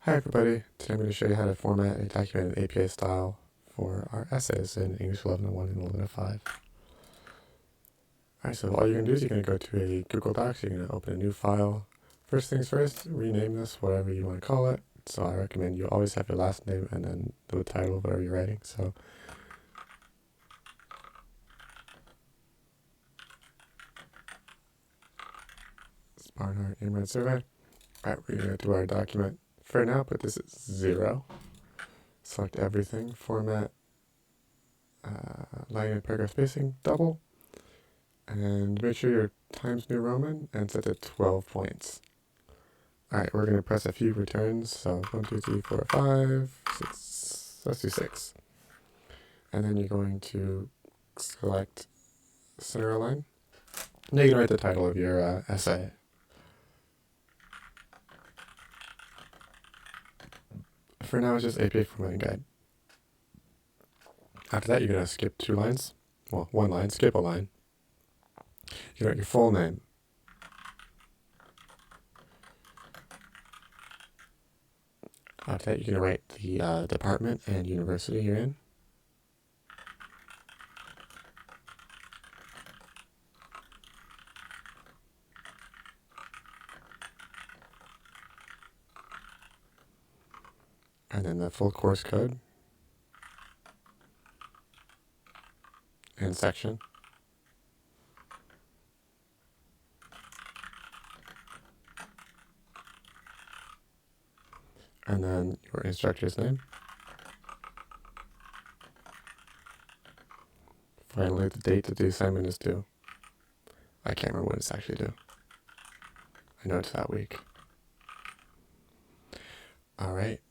Hi everybody, today I'm going to show you how to format a document in APA style for our essays in English 11.1 and 11.5. Alright, so all you're going to do is you're going to go to a Google Docs, you're going to open a new file. First things first, rename this whatever you want to call it. So I recommend you always have your last name and then the title of whatever you're writing. So it's Barnhart AIMRAD Survey. Alright, we're going to do our document. For now, put this at 0. Select everything, format, line and paragraph spacing, double. And make sure your Times New Roman and set to 12 points. Alright, we're going to press a few returns. So 1, 2, 3, 4, 5, 6. Let's do 6. And then you're going to select center align. Now you can write the title of your essay. For now, it's just APA Formatting Guide. After that, you're going to skip 2 lines. Well, 1 line, skip a line. You write your full name. After that, you're going to write the department and university you're in. And then the full course code and section. And then your instructor's name. Finally, the date that the assignment is due. I can't remember when it's actually due. I know it's that week. Alright,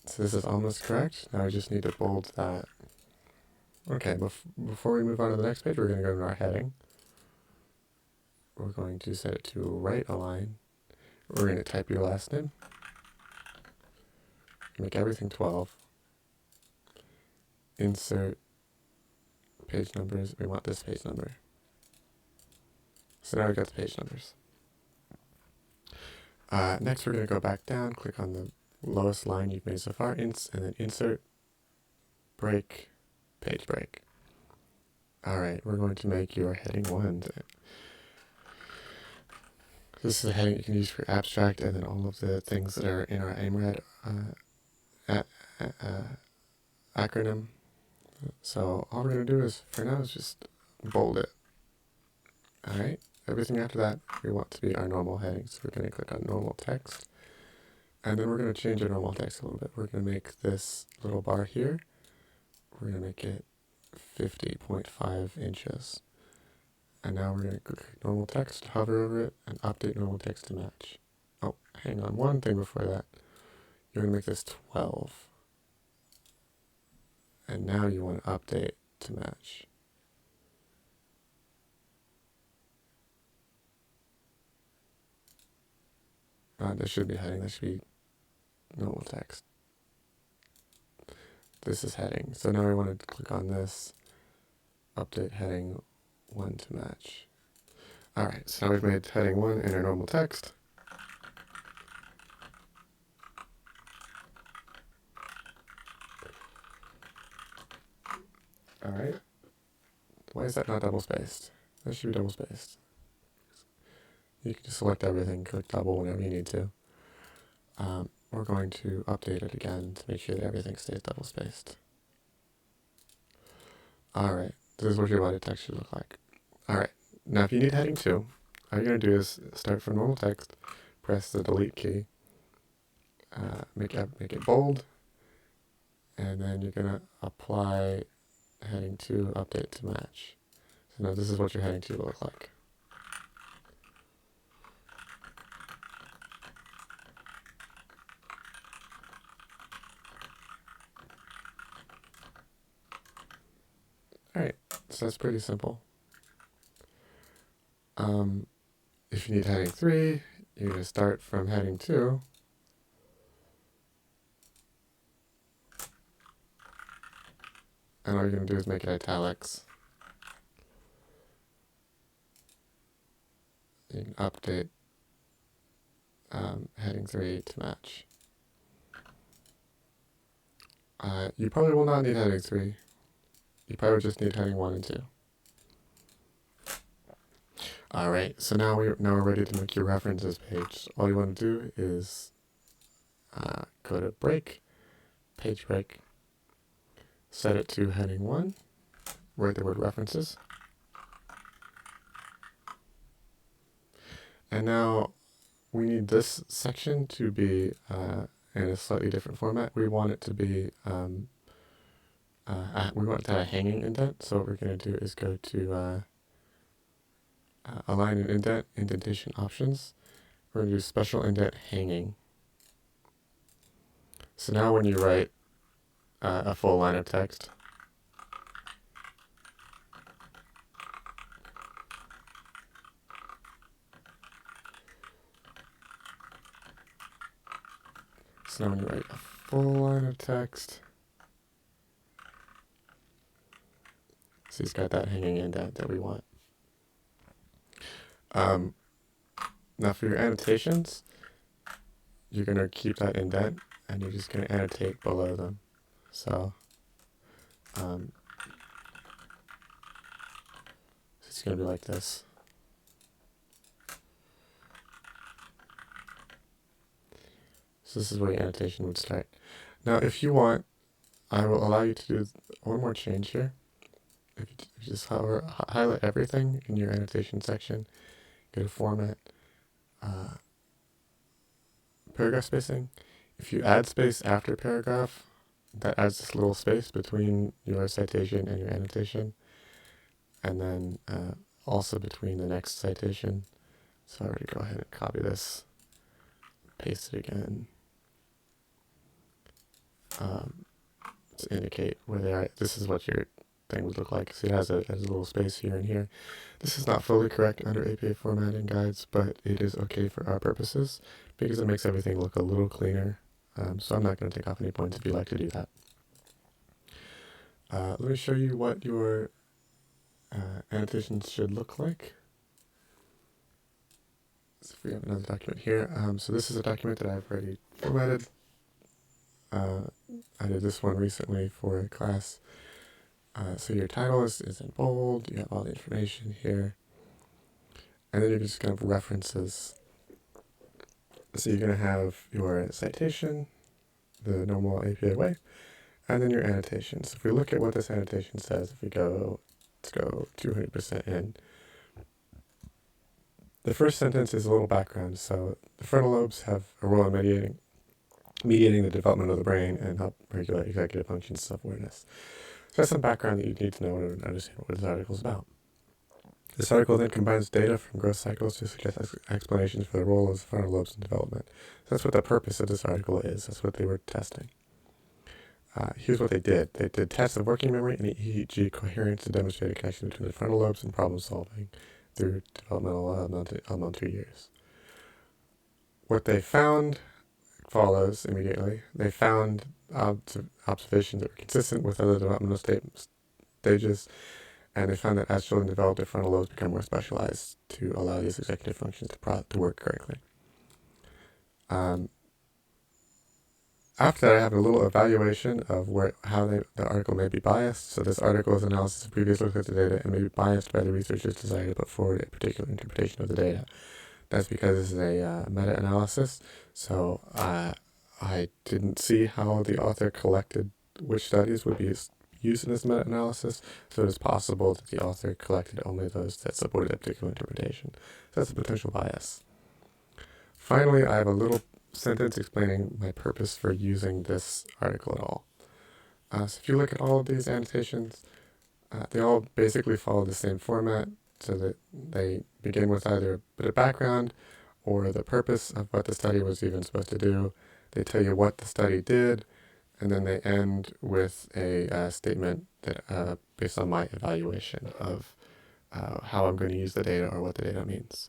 so this is almost correct. Now I just need to bold that. Okay, before we move on to the next page, we're going to go to our heading. We're going to set it to right align. We're going to type your last name. Make everything 12. Insert page numbers. We want this page number. So now we've got the page numbers. Next, we're going to go back down, click on the lowest line you've made so far, and then insert, break, page break. Alright, we're going to make your heading 1. This is a heading you can use for abstract and then all of the things that are in our AIMRAD acronym. So all we're going to do is, for now, is just bold it. Alright, everything after that we want to be our normal heading. So we're going to click on normal text. And then we're going to change our normal text a little bit. We're going to make this little bar here, we're going to make it 50.5 inches. And now we're going to click normal text, hover over it, and update normal text to match. Oh, hang on, one thing before that. You're going to make this 12. And now you want to update to match. This should be heading, this should be normal text. This is heading. So now we want to click on this, update heading 1 to match. Alright, so now we've made heading 1 in our normal text. Alright. Why is that not double spaced? That should be double spaced. You can just select everything, click double whenever you need to. We're going to update it again to make sure that everything stays double spaced. Alright, this is what your body text should look like. Alright, now if you need heading 2, all you're going to do is start from normal text, press the delete key, make it bold, and then you're going to apply heading 2, update to match. So now this is what your heading 2 will look like. Alright, so that's pretty simple. If you need heading 3, you're going to start from heading 2. And all you're going to do is make it italics. You can update heading 3 to match. You probably will not need heading 3. You probably just need heading 1 and 2. Alright, so now we're ready to make your references page. All you want to do is go to break, page break, set it to heading 1, write the word references. And now we need this section to be in a slightly different format. We want it to be, we want it to have a hanging indent. So what we're going to do is go to align and indent, indentation options. We're going to do special indent hanging. So now when you write a full line of text, so now when you write a full line of text, so he's got that hanging indent that we want. Now for your annotations, you're going to keep that indent and you're just going to annotate below them. So it's going to be like this. So this is where your annotation would start. Now if you want, I will allow you to do one more change here. If you just highlight everything in your annotation section, go to format, paragraph spacing. If you add space after paragraph, that adds this little space between your citation and your annotation, and then also between the next citation. So I'm going to go ahead and copy this, paste it again, to indicate where they are. This is what your thing would look like. So it has a little space here and here. This is not fully correct under APA formatting guides, but it is okay for our purposes because it makes everything look a little cleaner. So I'm not going to take off any points if you'd like to do that. Let me show you what your annotations should look like. So if we have another document here, so this is a document that I've already formatted. I did this one recently for a class. So your title is in bold, you have all the information here, and then you're just going to have references. So you're going to have your citation, the normal APA way, and then your annotations. If we look at what this annotation says, if we go, let's go 200% in. The first sentence is a little background. So the frontal lobes have a role in mediating the development of the brain and help regulate executive functions, self-awareness. So that's some background that you need to know in order to understand what this article is about. This article then combines data from growth cycles to suggest explanations for the role of the frontal lobes in development. So that's what the purpose of this article is. That's what they were testing. Here's what they did. They did tests of working memory and EEG coherence to demonstrate a connection between the frontal lobes and problem solving through developmental elementary years. What they found follows immediately. They found observations that were consistent with other developmental stages, and they found that as children develop, their frontal lobes become more specialized to allow these executive functions to work correctly. After that, I have a little evaluation of how the article may be biased. So this article's analysis of previous looks at the data and may be biased by the researcher's desire to put forward a particular interpretation of the data. That's because this is a meta-analysis, so I didn't see how the author collected which studies would be used in this meta-analysis, so it is possible that the author collected only those that supported a particular interpretation. So that's a potential bias. Finally, I have a little sentence explaining my purpose for using this article at all. So if you look at all of these annotations, they all basically follow the same format, so that they begin with either a bit of background or the purpose of what the study was even supposed to do. They tell you what the study did, and then they end with a statement that based on my evaluation of how I'm going to use the data or what the data means.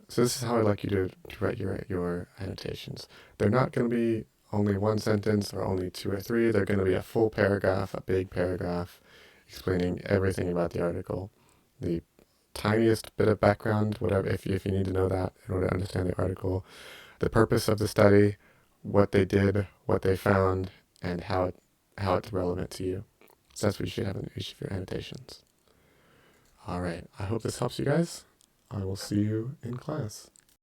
So this is how I'd like you to write your annotations. They're not going to be only one sentence or only 2 or 3. They're going to be a full paragraph, a big paragraph, explaining everything about the article. The tiniest bit of background, whatever, if you need to know that in order to understand the article, the purpose of the study, what they did, what they found, and how how it's relevant to you. So that's what you should have in each of your annotations. All right, I hope this helps you guys. I will see you in class.